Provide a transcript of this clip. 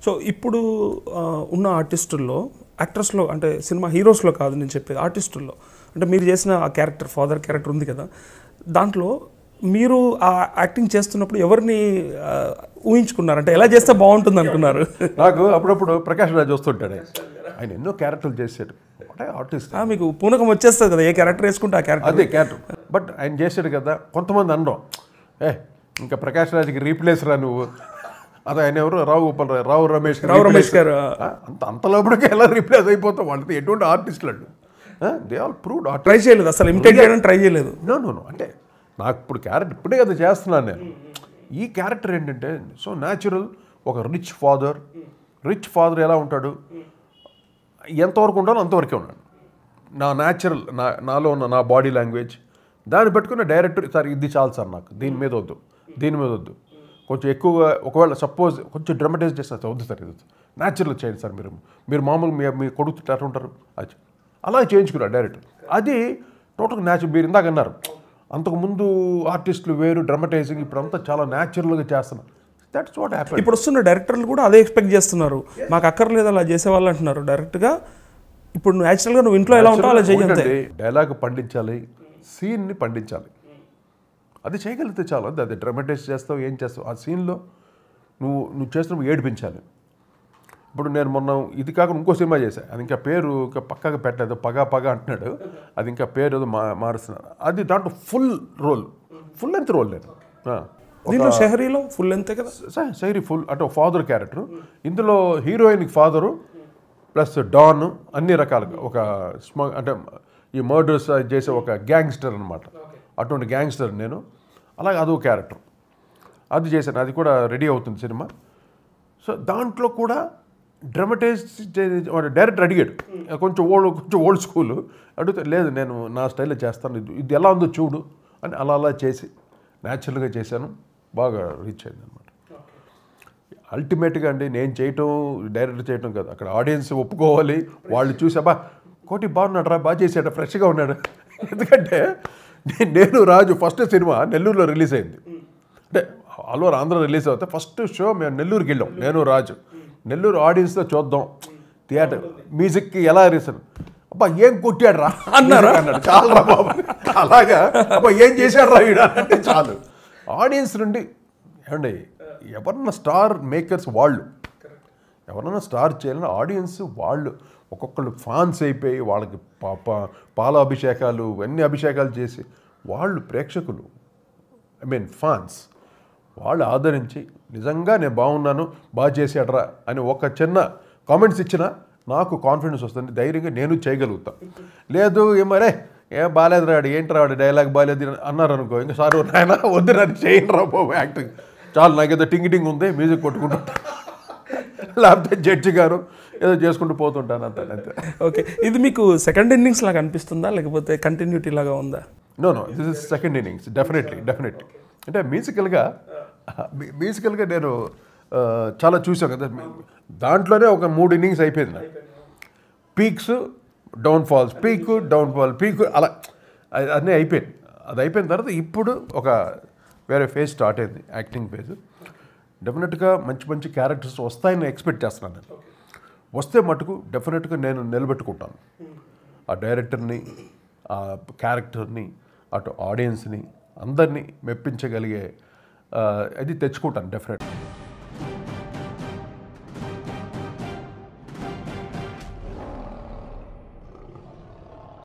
So ఇప్పుడు ఉన్న ఆర్టిస్టుల్లో, యాక్టర్స్లో అంటే సినిమా హీరోస్లో కాదు నేను చెప్పేది, ఆర్టిస్టుల్లో అంటే మీరు చేసిన ఆ క్యారెక్టర్, ఫాదర్ క్యారెక్టర్ ఉంది కదా, దాంట్లో మీరు ఆ యాక్టింగ్ చేస్తున్నప్పుడు ఎవరిని ఊహించుకున్నారు? అంటే ఎలా చేస్తే బాగుంటుంది అనుకున్నారు? నాకు అప్పుడప్పుడు ప్రకాష్ రాజ్ వస్తుంటాడు, ఆయన ఎన్నో క్యారెక్టర్లు చేశాడు, అంటే ఆర్టిస్ట్. మీకు పూనకం వచ్చేస్తుంది కదా ఏ క్యారెక్టర్ వేసుకుంటే ఆ క్యారెక్టర్. అదే క్యారెక్టర్, బట్ ఆయన చేశాడు కదా. కొంతమంది అనడం, ఇంకా ప్రకాష్ రాజ్కి రీప్లేస్ రా నువ్వు, అదే ఆయన ఎవరు, రావు రమేష్ గారు. అంత లోపలికి ఎలా రీప్లేస్ అయిపోతాం, వాళ్ళతో ఎటువంటి ఆర్టిస్టులు అండి, దే ఆల్ ప్రూవ్డ్. ట్రై చేయలేదు అసలు, ఇమిటేట్ చేయడం ట్రై చేయలేదు. నో అంటే నాకు ఇప్పుడు క్యారెక్టర్ ఇప్పుడే కదా చేస్తున్నాను నేను. ఈ క్యారెక్టర్ ఏంటంటే సో న్యాచురల్, ఒక రిచ్ ఫాదర్ ఎలా ఉంటాడు, ఎంతవరకు ఉండాలో అంతవరకే ఉన్నాడు. నా న్యాచురల్, నాలో ఉన్న నా బాడీ లాంగ్వేజ్ దాన్ని పెట్టుకున్న డైరెక్టర్, సార్ ఇది చాలు సార్, నాకు దీని మీద వద్దు, కొంచెం ఎక్కువగా ఒకవేళ సపోజ్ కొంచెం డ్రామటైజ్ చేస్తే వద్దు సార్, ఇది న్యాచురల్ చేయండి సార్, మీరు మామూలు మీ కొడుకు ఎట్లా ఉంటారు అది అలా చేయించుకున్నారు డైరెక్టర్. అది టోటల్ న్యాచురల్. మీరు ఇందాక అన్నారు అంతకుముందు ఆర్టిస్టులు వేరు, డ్రామటైజింగ్, ఇప్పుడు అంతా చాలా న్యాచురల్గా చేస్తున్నారు. That's what happen. ఇప్పుడు వస్తున్న డైరెక్టర్లు కూడా అదే ఎక్స్పెక్ట్ చేస్తున్నారు, మాకు అక్కర్లేదు అలా చేసేవాళ్ళు అంటున్నారు డైరెక్ట్గా. ఇప్పుడు న్యాచురల్గా నువ్వు ఇంట్లో ఎలా ఉంటావు అలా చేయండి. డైలాగ్ పండించాలి, సీన్ని పండించాలి, అది చేయగలిగితే చాలు. అది డ్రామటైజ్ చేస్తావు, ఏం చేస్తావు, ఆ సీన్లో నువ్వు చేస్తున్నప్పుడు ఏడిపించాలి. ఇప్పుడు నేను మొన్న ఇది కాకుండా ఇంకో సినిమా చేశాను, అది ఇంకా పేరు ఇంకా పక్కగా పెట్టలేదు, పగ అంటున్నాడు, అది ఇంకా పేరు ఏదో మారుస్తున్నారు. అది దాంట్లో ఫుల్ లెంత్ రోల్ లేదు. దీంట్లో షహరీలో ఫుల్ లెంత్ కదా, షహరీ ఫుల్ అంటే ఫాదర్ క్యారెక్టర్. ఇందులో హీరోయిన్కి ఫాదరు ప్లస్ డాన్, అన్ని రకాలుగా ఒక అంటే ఈ మర్డర్స్ చేసే ఒక గ్యాంగ్స్టర్ అనమాట, అటువంటి గ్యాంగ్స్టర్ నేను. అలాగే అదో క్యారెక్టర్ అది చేశాను, అది కూడా రెడీ అవుతుంది సినిమా. సో దాంట్లో కూడా డ్రామటైజ్ డైరెక్టర్ అడిగాడు, కొంచెం ఓల్డ్ స్కూల్ అడిగితే, లేదు నేను నా స్టైల్లో చేస్తాను, ఇది ఎలా ఉందో చూడు అని అలా చేసి న్యాచురల్గా చేశాను. బాగా రీచ్ అయింది అనమాట. అల్టిమేట్గా అండి నేను చేయటం, డైరెక్టర్ చేయటం కాదు, అక్కడ ఆడియన్స్ ఒప్పుకోవాలి, వాళ్ళు చూసాబా కోటి బాగున్నాడు రా, బాగా చేశాడు, ఫ్రెష్గా ఉన్నాడు. ఎందుకంటే నేను రాజు ఫస్ట్ సినిమా నెల్లూరులో రిలీజ్ అయింది, అంటే ఆల్ ఓవర్ ఆంధ్ర రిలీజ్ అవుతే ఫస్ట్ షో మేము నెల్లూరుకి వెళ్ళాం, నేను రాజు. నెల్లూరు ఆడియన్స్తో చూద్దాం థియేటర్, మ్యూజిక్కి ఎలా రీసన్, అబ్బా ఏం కొట్టాడు రా అన్నాడు, చాలు రా బాబు, అలాగా అబ్బా ఏం చేశాడు రా వీడు అంటే చాలు. ఆడియన్స్ నుండి ఏమండి, ఎవరన్నా స్టార్ మేకర్స్ వాళ్ళు, ఎవరన్నా స్టార్ చేయాలని ఆడియన్స్ వాళ్ళు ఒక్కొక్కళ్ళు ఫాన్స్ అయిపోయి, వాళ్ళకి పాల అభిషేకాలు అన్ని అభిషేకాలు చేసి, వాళ్ళు ప్రేక్షకులు ఫాన్స్, వాళ్ళు ఆదరించి నిజంగా నేను బాగున్నాను, బాగా చేసాడరా అని ఒక చిన్న కామెంట్స్ ఇచ్చినా నాకు కాన్ఫిడెన్స్ వస్తుంది, ధైర్యంగా నేను చేయగలుగుతాను. లేదు ఏమరే బాగాలేదు రాడు, ఏంటి రాడు డైలాగ్ బాగాలేదు అన్నారు అనుకో, ఇంకా సార్ నాయన వద్దు నన్ను చేయండి రా బాబు యాక్టింగ్, చాలు నాకేదో టింగ్ ఉంది, మ్యూజిక్ కొట్టుకుంటా, లేకపోతే జడ్జి గారు ఏదో చేసుకుంటూ పోతుంటాను అంతే. ఓకే, ఇది మీకు సెకండ్ ఇన్నింగ్స్ లాగా అనిపిస్తుందా, లేకపోతే కంటిన్యూటీ లాగా ఉందా? No this is second innings, definitely. అంటే మ్యూజికల్గా నేను చాలా చూసాను కదా, దాంట్లోనే ఒక 3 ఇన్నింగ్స్ అయిపోయింది నాకు. పీక్స్, డౌన్ఫాల్స్, పీక్ అలా అన్నీ అయిపోయింది. అది అయిపోయిన తర్వాత ఇప్పుడు ఒక వేరే ఫేజ్ స్టార్ట్ అయింది, యాక్టింగ్ ఫేజ్. డెఫినెట్గా మంచి క్యారెక్టర్స్ వస్తాయని ఎక్స్పెక్ట్ చేస్తున్నాను నేను. వస్తే మటుకు డెఫినెట్గా నేను నిలబెట్టుకుంటాను ఆ డైరెక్టర్ని, ఆ క్యారెక్టర్ని, అటు ఆడియన్స్ని, అందరినీ మెప్పించగలిగే అది తెచ్చుకుంటాను డెఫినెట్గా.